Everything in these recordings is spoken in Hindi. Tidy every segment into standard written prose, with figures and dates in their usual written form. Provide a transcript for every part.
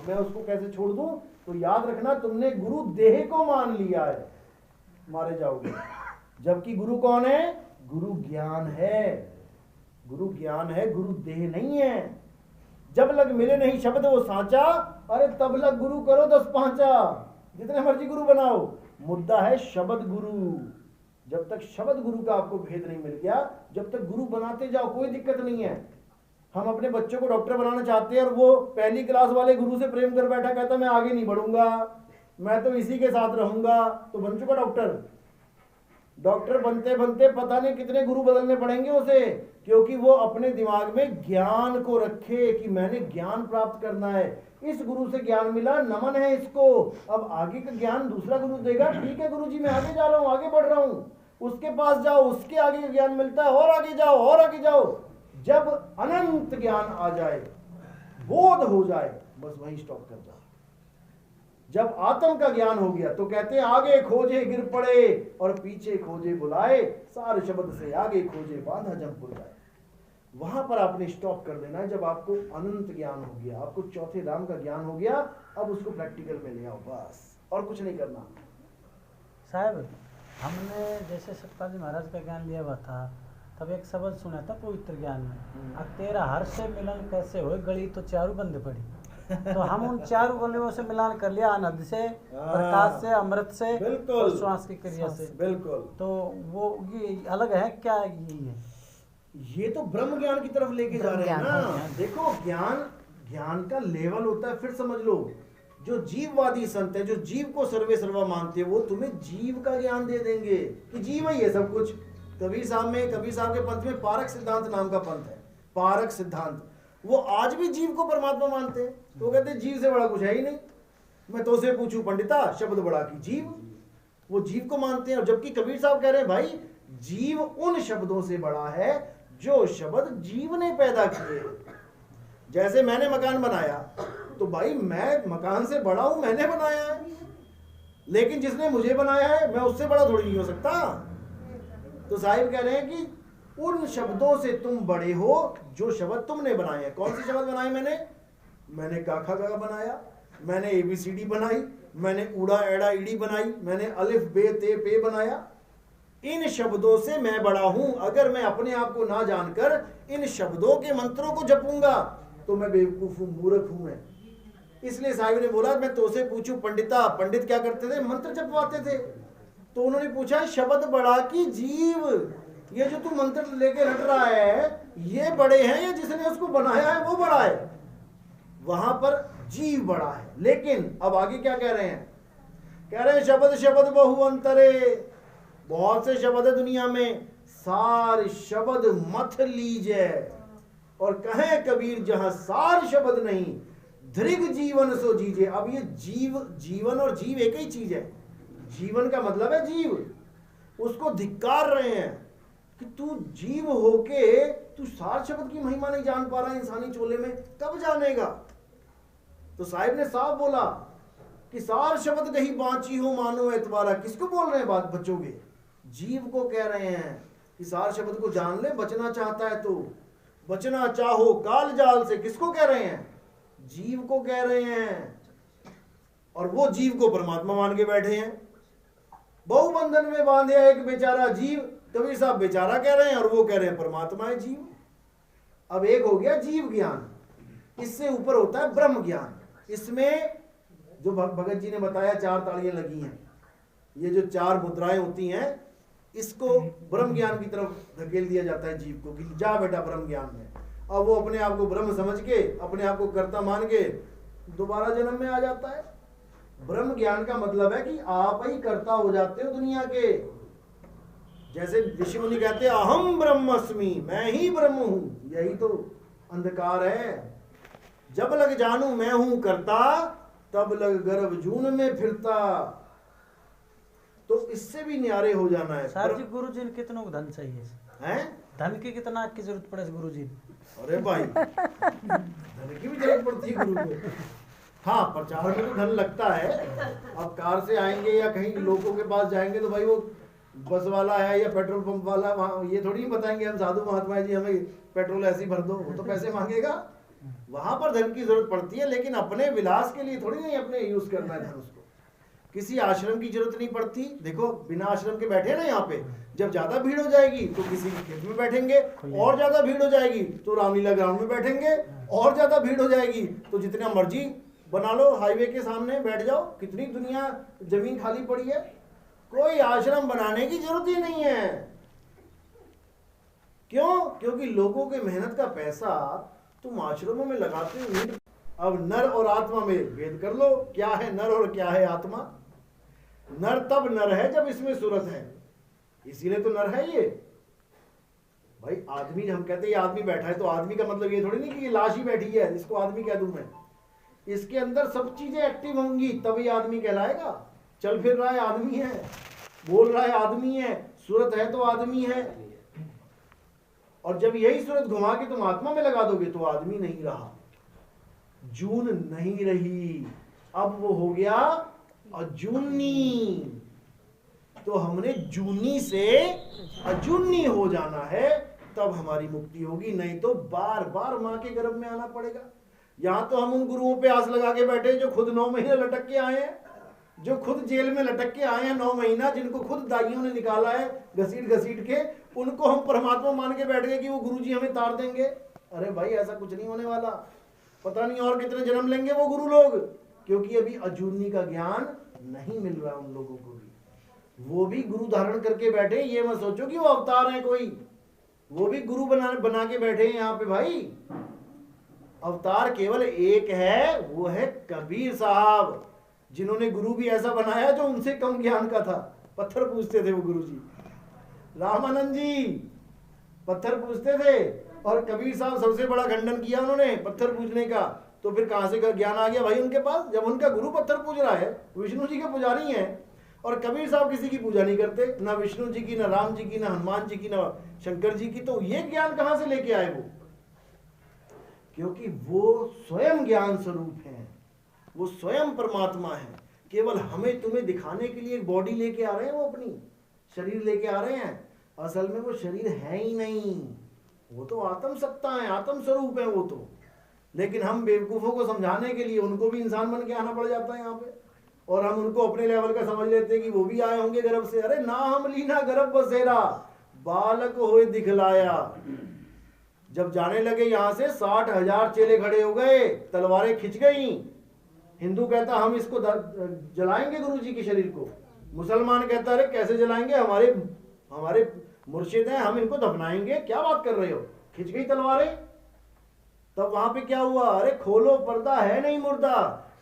मैं उसको कैसे छोड़ दूं? तो याद रखना, तुमने गुरु देह को मान लिया है, मारे जाओगे। जबकि गुरु कौन है? गुरु ज्ञान है, गुरु ज्ञान है, गुरु देह नहीं है। जब लग मिले नहीं शब्द वो सांचा, अरे तब लग गुरु करो 10 पांचा, जितने मर्जी गुरु बनाओ, मुद्दा है शब्द गुरु। जब तक शब्द गुरु का आपको भेद नहीं मिल गया, जब तक गुरु बनाते जाओ, कोई दिक्कत नहीं है। हम अपने बच्चों को डॉक्टर बनाना चाहते हैं और वो पहली क्लास वाले गुरु से प्रेम कर बैठा, कहता मैं आगे नहीं बढ़ूंगा, मैं तो इसी के साथ रहूंगा, तो बन चुका डॉक्टर। डॉक्टर बनते बनते पता नहीं कितने गुरु बदलने पड़ेंगे उसे, क्योंकि वो अपने दिमाग में ज्ञान को रखे कि मैंने ज्ञान प्राप्त करना है, इस गुरु से ज्ञान मिला, नमन है इसको, अब आगे का ज्ञान दूसरा गुरु देगा, ठीक है गुरुजी मैं आगे जा रहा हूं, आगे बढ़ रहा हूं। उसके पास जाओ, उसके आगे ज्ञान मिलता है, और आगे जाओ और आगे जाओ। जब अनंत ज्ञान आ जाए, बोध हो जाए, बस वहीं स्टॉप कर जाओ। जब आत्म का ज्ञान हो गया तो कहते हैं आगे खोजे गिर पड़े और पीछे खोजे बुलाए, सारे शब्द से आगे खोजे बांधा जब भूल जाए। वहां पर आपने स्टॉप कर देना है। जब आपको अनंत ज्ञान हो गया, आपको चौथे धाम का ज्ञान हो गया, अब उसको प्रैक्टिकल में ले आओ, बस और कुछ नहीं करना। साहब हमने जैसे सतपाल जी महाराज का ज्ञान लिया हुआ था, तब एक शब्द सुना था पवित्र ज्ञान में, अब तेरा हर से मिलन कैसे हो गली तो चारू बंद पड़ी। तो हम उन चारों गलियों से मिलान कर लिया, अनहद से, प्रकाश से, अमृत से, और श्वास की क्रिया से। बिल्कुल। तो वो ये अलग है क्या? ये तो ब्रह्म ज्ञान की तरफ लेके जा रहे हैं ना। देखो ज्ञान का लेवल होता है, फिर समझ लो, जो जीववादी संत है, जो जीव को सर्वे सर्वा मानते हैं, वो तुम्हें जीव का ज्ञान दे देंगे कि जीव ही है सब कुछ। कबीर साहब के पंथ में पारक सिद्धांत नाम का पंथ है, पारक सिद्धांत। वो आज भी जीव को परमात्मा मानते हैं। वो कहते हैं जीव से बड़ा कुछ है ही नहीं। मैं तो से पूछूं पंडिता, शब्द बड़ा की जीव, वो जीव को मानते हैं। जबकि कबीर साहब कह रहे हैं भाई जीव उन शब्दों से बड़ा है जो शब्द जीव ने पैदा किए। जैसे मैंने मकान बनाया तो भाई मैं मकान से बड़ा हूं, मैंने बनाया है, लेकिन जिसने मुझे बनाया है मैं उससे बड़ा थोड़ी नहीं हो सकता। तो साहिब कह रहे हैं कि उन शब्दों से तुम बड़े हो जो शब्द तुमने बनाए हैं। कौन से शब्द बनाए? मैंने काखा गा बनाया, मैंने ABCD बनाई, मैंने उड़ा एड़ा ईड़ी बनाई, मैंने अलिफ बे ते पे बनाया। इन शब्दों से मैं बड़ा हूं। अगर मैं अपने आप को ना जानकर इन शब्दों के मंत्रों को जपूंगा तो मैं बेवकूफ हूं, मूर्ख हूं मैं। इसलिए साहिब ने बोला मैं तो से पूछूं पंडिता, पंडित क्या करते थे? मंत्र जपवाते थे। तो उन्होंने पूछा शब्द बड़ा की जीव, ये जो तू मंत्र लेके रट रहा है ये बड़े हैं या जिसने उसको बनाया है वो बड़ा है? वहां पर जीव बड़ा है। लेकिन अब आगे क्या कह रहे हैं? कह रहे हैं शब्द शब्द बहु अंतरे, बहुत से शब्द है दुनिया में, सार शब्द मथ लीजिए। और कहे कबीर जहां सार शब्द नहीं, दृग जीवन सो जीजे। अब ये जीवन और जीव एक ही चीज है। जीवन का मतलब है जीव, उसको धिक्कार रहे हैं कि तू जीव होके तू सार शब्द की महिमा नहीं जान पा रहा है इंसानी चोले में, कब जानेगा? तो साहिब ने साफ बोला कि सार शब्द कहीं बांची हो मानो एतबारा। किसको बोल रहे हैं बात? बच्चों के, जीव को कह रहे हैं कि सार शब्द को जान ले, बचना चाहता है तो बचना चाहो काल जाल से। किसको कह रहे हैं? जीव को कह रहे हैं। और वो जीव को परमात्मा मान के बैठे हैं। बहु बंधन में बांधे एक बेचारा जीव, कबीर साहब बेचारा कह रहे हैं और वो कह रहे हैं परमात्मा है जीव। अब एक हो गया जीव ज्ञान, इससे ऊपर होता है ब्रह्म ज्ञान। इसमें जो भगत जी ने बताया 4 तालियां लगी हैं, ये जो 4 मुद्राएं होती हैं, इसको ब्रह्म ज्ञान की तरफ धकेल दिया जाता है जीव को कि जा बेटा ब्रह्म ज्ञान में। अब वो अपने आप को ब्रह्म समझ के, अपने आप को कर्ता मान के दोबारा जन्म में आ जाता है। ब्रह्म ज्ञान का मतलब है कि आप ही कर्ता हो जाते हो दुनिया के। जैसे ऋषि मुनि कहते हैं अहम ब्रह्मस्मि, मैं ही ब्रह्म हूं। यही तो अंधकार है। जब लग जानू मैं हूं करता, तब लग गर्भ जून में फिरता। तो इससे भी न्यारे हो जाना है। सर जी गुरु जी कितनों को धन चाहिए हैं? धन की कितना की जरूरत पड़े गुरु जी? अरे भाई धन की भी जरूरत पड़ती है गुरु को। हाँ, प्रचार में तो धन लगता है। अब कार से आएंगे या कहीं लोगों के पास जाएंगे तो भाई वो बस वाला है या पेट्रोल पंप वाला, वहाँ ये थोड़ी बताएंगे हम साधु महात्मा जी हमें पेट्रोल ऐसे ही भर दो। वो तो पैसे मांगेगा। वहां पर धन की जरूरत पड़ती है, लेकिन अपने विलास के लिए थोड़ी नहीं अपने यूज करना है धन उसको। किसी आश्रम की जरूरत नहीं पड़ती। देखो बिना आश्रम के बैठे ना यहाँ पे, जब ज्यादा भीड़ हो जाएगी तो किसी के खेत में बैठेंगे, और ज्यादा भीड़ हो जाएगी तो रामलीला ग्राउंड में बैठेंगे, और ज्यादा भीड़ हो जाएगी तो जितना मर्जी बना लो, हाईवे के सामने बैठ जाओ। कितनी दुनिया जमीन खाली पड़ी है, कोई आश्रम बनाने की जरूरत ही नहीं है। क्यों? क्योंकि लोगों के मेहनत का पैसा तुम आश्रमों में लगाते हो नहीं। अब नर और आत्मा में भेद कर लो, क्या है नर और क्या है आत्मा। नर तब नर है जब इसमें सूरत है, इसीलिए तो नर है ये। भाई आदमी, हम कहते हैं ये आदमी बैठा है, तो आदमी का मतलब ये थोड़ी नहीं कि ये लाश ही बैठी है इसको आदमी कह दूं मैं। इसके अंदर सब चीजें एक्टिव होंगी तभी आदमी कहलाएगा। चल फिर रहा है आदमी है, बोल रहा है आदमी है, सूरत है तो आदमी है। और जब यही सूरत घुमा के तुम आत्मा में लगा दोगे तो आदमी नहीं रहा, जून नहीं रही, अब वो हो गया अजूनी। तो हमने जूनी से अजूनी हो जाना है, तब हमारी मुक्ति होगी। नहीं तो बार बार मां के गर्भ में आना पड़ेगा। यहां तो हम उन गुरुओं पे आस लगा के बैठे जो खुद 9 महीने लटक के आए हैं, जो खुद जेल में लटक के आए हैं 9 महीना, जिनको खुद दाइयों ने निकाला है घसीट घसीट के, उनको हम परमात्मा मान के बैठ गए कि वो गुरुजी हमें तार देंगे। अरे भाई ऐसा कुछ नहीं होने वाला। पता नहीं और कितने जन्म लेंगे वो गुरु लोग, क्योंकि अभी अजूनी का ज्ञान नहीं मिल रहा उन लोगों को भी। वो भी गुरु धारण करके बैठे, ये मत सोचो कि वो अवतार है कोई, वो भी गुरु बना के बैठे हैं यहाँ पे। भाई अवतार केवल एक है, वो है कबीर साहब, जिन्होंने गुरु भी ऐसा बनाया जो उनसे कम ज्ञान का था। पत्थर पूछते थे वो गुरु जी, रामानंद जी पत्थर पूछते थे, और कबीर साहब सबसे बड़ा खंडन किया उन्होंने पत्थर पूजने का। तो फिर कहां से ज्ञान आ गया भाई उनके पास, जब उनका गुरु पत्थर पूज रहा है, विष्णु जी के पुजारी हैं। और कबीर साहब किसी की पूजा नहीं करते, ना विष्णु जी की, ना राम जी की, ना हनुमान जी की, ना शंकर जी की। तो ये ज्ञान कहां से लेके आए वो? क्योंकि वो स्वयं ज्ञान स्वरूप है, वो स्वयं परमात्मा है। केवल हमें तुम्हें दिखाने के लिए एक बॉडी लेके आ रहे हैं, वो अपनी शरीर लेके आ रहे हैं। असल में वो शरीर है ही नहीं, वो तो आत्म सत्ता है, आत्म स्वरूप है वो तो। लेकिन हम बेवकूफों को समझाने के लिए उनको भी इंसान बन के आना पड़ जाता है यहाँ पे, और हम उनको अपने लेवल का समझ लेते हैं कि वो भी आए होंगे गर्भ से। अरे ना हम लीना गर्भ बसेरा, बालक होए दिखलाया। जब जाने लगे यहाँ से 60,000 चेले खड़े हो गए, तलवारें खिंच गई। हिंदू कहता हम इसको जलाएंगे गुरु जी के शरीर को, मुसलमान कहता अरे कैसे जलाएंगे, हमारे मुर्शिद हैं, हम इनको दफनाएंगे। क्या बात कर रहे हो? खिंच गई तलवारें। तब वहां पे क्या हुआ? अरे खोलो पर्दा है नहीं मुर्दा,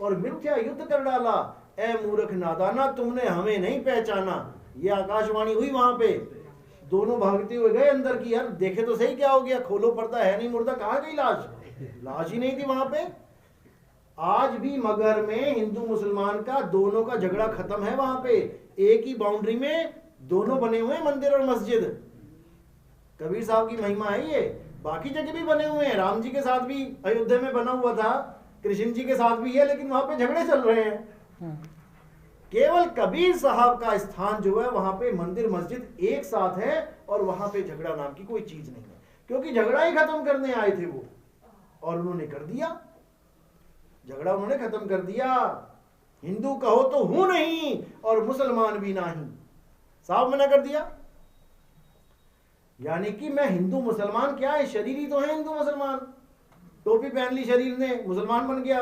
और मिथ्या युद्ध कर डाला। ए मूर्ख नादाना, तुमने हमें नहीं पहचाना। ये आकाशवाणी हुई वहां पे, दोनों भागते हुए गए अंदर की, यार देखे तो सही क्या हो गया। खोलो पर्दा है नहीं मुर्दा, कहाँ गई लाश? लाश ही नहीं थी वहां पे। आज भी मगर में हिंदू मुसलमान का दोनों का झगड़ा खत्म है। वहां पे एक ही बाउंड्री में दोनों बने हुए हैं, मंदिर और मस्जिद। कबीर साहब की महिमा है ये। बाकी जगह भी बने हुए हैं, राम जी के साथ भी अयोध्या में बना हुआ था, कृष्ण जी के साथ भी है, लेकिन वहां पे झगड़े चल रहे हैं। केवल कबीर साहब का स्थान जो है वहां पे मंदिर मस्जिद एक साथ है, और वहां पे झगड़ा नाम की कोई चीज नहीं है, क्योंकि झगड़ा ही खत्म करने आए थे वो, और उन्होंने कर दिया झगड़ा, उन्होंने खत्म कर दिया। हिंदू कहो तो हूं नहीं, और मुसलमान भी नहीं, साफ मना कर दिया। यानी कि मैं हिंदू मुसलमान क्या है, शरीर ही तो है हिंदू मुसलमान। टोपी पहन ली शरीर ने, मुसलमान बन गया,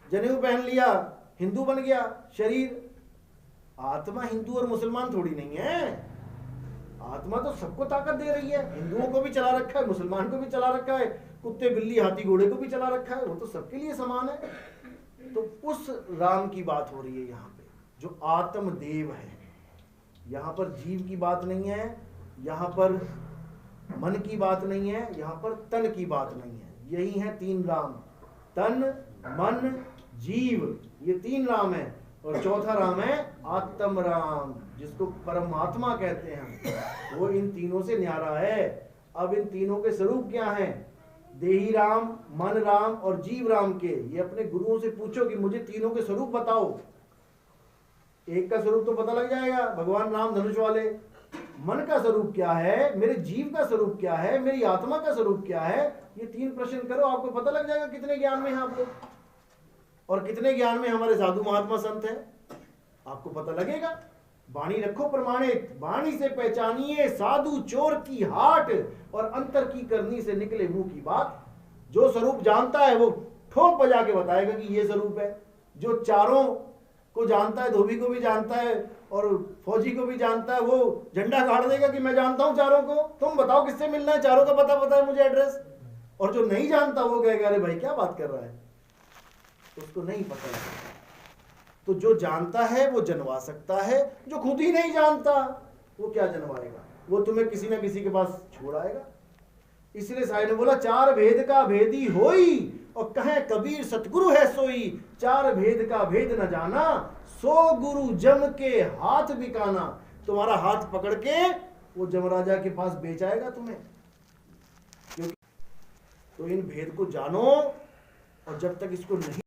जनेऊ पहन लिया, हिंदू बन गया शरीर। आत्मा हिंदू और मुसलमान थोड़ी नहीं है। आत्मा तो सबको ताकत दे रही है, हिंदुओं को भी चला रखा है, मुसलमान को भी चला रखा है, कुत्ते बिल्ली हाथी घोड़े को भी चला रखा है, वो तो सबके लिए समान है। तो उस राम की बात हो रही है यहाँ पे, जो आत्मदेव है। यहाँ पर जीव की बात नहीं है, यहाँ पर मन की बात नहीं है, यहाँ पर तन की बात नहीं है। यही है 3 राम, तन मन जीव, ये 3 राम है। और चौथा राम है आत्म राम, जिसको परमात्मा कहते हैं। वो इन तीनों से न्यारा है। अब इन तीनों के स्वरूप क्या हैं? देही राम, मन राम और जीव राम के। ये अपने गुरुओं से पूछो कि मुझे तीनों के स्वरूप बताओ। एक का स्वरूप तो पता लग जाएगा, भगवान राम धनुष वाले। मन का स्वरूप क्या है, मेरे जीव का स्वरूप क्या है, मेरी आत्मा का स्वरूप क्या है, ये 3 प्रश्न करो, आपको पता लग जाएगा कितने ज्ञान में हैं आप लोग और कितने ज्ञान में हमारे साधु महात्मा संत हैं, आपको पता लगेगा। वाणी रखो प्रमाणित, वाणी से पहचानिए साधु चोर की हाट, और अंतर की करनी से निकले मुंह की बात। जो स्वरूप जानता है वो ठोक बजा के बताएगा कि ये स्वरूप है। जो चारों को जानता है, धोबी को भी जानता है और फौजी को भी जानता है, वो झंडा गाड़ देगा कि मैं जानता हूं चारों को, तुम बताओ किससे मिलना है, चारों का पता है मुझे एड्रेस। और जो नहीं जानता वो कहेगा अरे भाई क्या बात कर रहा है, उसको नहीं पता है। तो जो जानता है वो जनवा सकता है, जो खुद ही नहीं जानता वो क्या जनवाएगा, वो तुम्हें किसी ना किसी के पास छोड़ आएगा। इसलिए साईं ने बोला 4 भेद का भेदी होई, और कहे कबीर सतगुरु है सोई। 4 भेद का भेद न जाना, सो गुरु जम के हाथ बिकाना। तुम्हारा हाथ पकड़ के वो जमराजा के पास बेच आएगा तुम्हें। क्योंकि तो इन भेद को जानो, और जब तक इसको नहीं